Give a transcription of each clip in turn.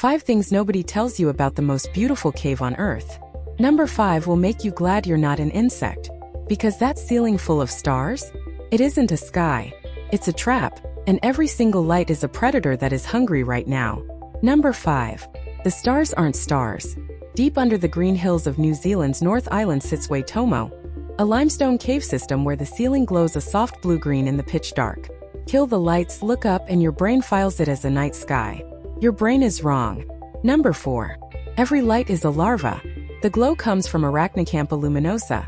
5 things nobody tells you about the most beautiful cave on Earth. Number 5 will make you glad you're not an insect. Because that ceiling full of stars? It isn't a sky. It's a trap, and every single light is a predator that is hungry right now. Number 5. The stars aren't stars. Deep under the green hills of New Zealand's North Island sits Waitomo, a limestone cave system where the ceiling glows a soft blue-green in the pitch dark. Kill the lights, look up, and your brain files it as a night sky. Your brain is wrong. Number 4. Every light is a larva. The glow comes from Arachnocampa luminosa,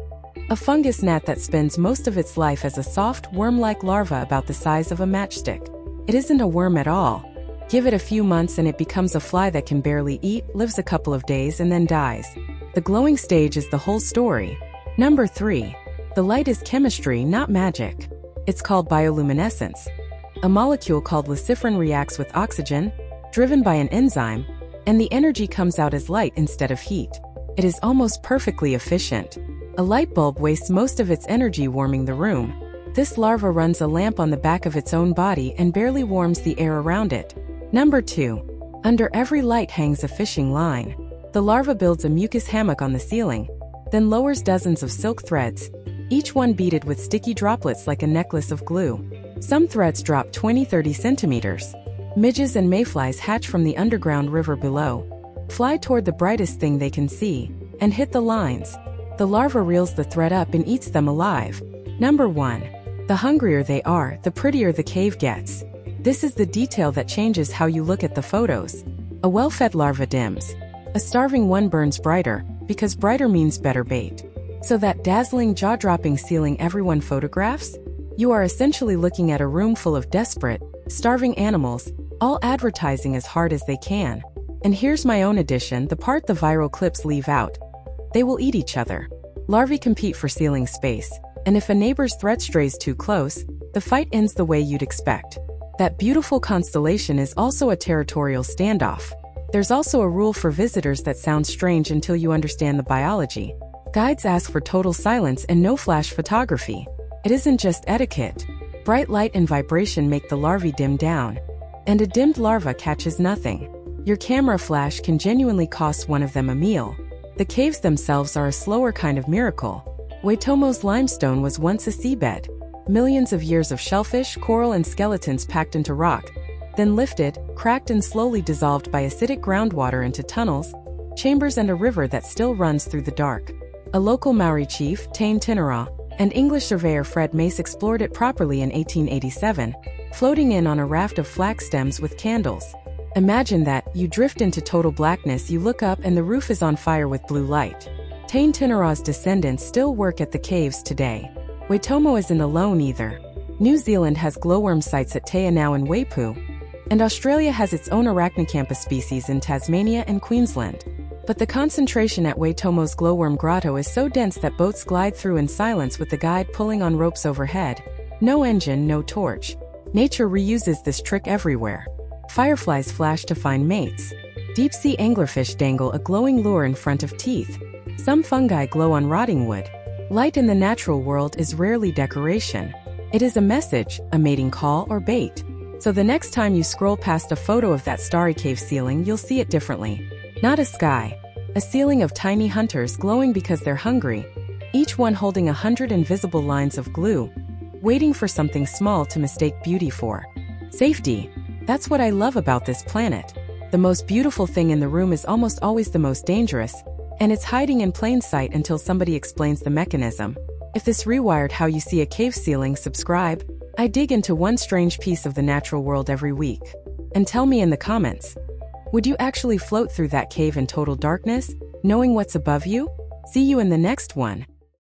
a fungus gnat that spends most of its life as a soft, worm-like larva about the size of a matchstick. It isn't a worm at all. Give it a few months and it becomes a fly that can barely eat, lives a couple of days, and then dies. The glowing stage is the whole story. Number 3. The light is chemistry, not magic. It's called bioluminescence. A molecule called luciferin reacts with oxygen, driven by an enzyme, and the energy comes out as light instead of heat. It is almost perfectly efficient. A light bulb wastes most of its energy warming the room. This larva runs a lamp on the back of its own body and barely warms the air around it. Number 2. Under every light hangs a fishing line. The larva builds a mucus hammock on the ceiling, then lowers dozens of silk threads, each one beaded with sticky droplets like a necklace of glue. Some threads drop 20-30 centimeters. Midges and mayflies hatch from the underground river below, fly toward the brightest thing they can see, and hit the lines. The larva reels the thread up and eats them alive. Number 1. The hungrier they are, the prettier the cave gets. This is the detail that changes how you look at the photos. A well-fed larva dims. A starving one burns brighter, because brighter means better bait. So that dazzling, jaw-dropping ceiling everyone photographs? You are essentially looking at a room full of desperate, starving animals, all advertising as hard as they can. And here's my own addition, the part the viral clips leave out. They will eat each other. Larvae compete for ceiling space, and if a neighbor's threat strays too close, the fight ends the way you'd expect. That beautiful constellation is also a territorial standoff. There's also a rule for visitors that sounds strange until you understand the biology. Guides ask for total silence and no flash photography. It isn't just etiquette. Bright light and vibration make the larvae dim down, and a dimmed larva catches nothing. Your camera flash can genuinely cost one of them a meal. The caves themselves are a slower kind of miracle. Waitomo's limestone was once a seabed. Millions of years of shellfish, coral, and skeletons packed into rock, then lifted, cracked, and slowly dissolved by acidic groundwater into tunnels, chambers, and a river that still runs through the dark. A local Maori chief, Tain Tinara, and English surveyor Fred Mace explored it properly in 1887, floating in on a raft of flax stems with candles. Imagine that, you drift into total blackness, you look up and the roof is on fire with blue light. Tain Tinara's descendants still work at the caves today. Waitomo isn't alone either. New Zealand has glowworm sites at Te Anau and Waipu, and Australia has its own Arachnocampa species in Tasmania and Queensland. But the concentration at Waitomo's glowworm grotto is so dense that boats glide through in silence with the guide pulling on ropes overhead. No engine, no torch. Nature reuses this trick everywhere. Fireflies flash to find mates. Deep-sea anglerfish dangle a glowing lure in front of teeth. Some fungi glow on rotting wood. Light in the natural world is rarely decoration. It is a message, a mating call, or bait. So the next time you scroll past a photo of that starry cave ceiling, you'll see it differently. Not a sky. A ceiling of tiny hunters glowing because they're hungry, each one holding 100 invisible lines of glue, waiting for something small to mistake beauty for. Safety. That's what I love about this planet. The most beautiful thing in the room is almost always the most dangerous, and it's hiding in plain sight until somebody explains the mechanism. If this rewired how you see a cave ceiling, subscribe. I dig into one strange piece of the natural world every week. And tell me in the comments, would you actually float through that cave in total darkness, knowing what's above you? See you in the next one.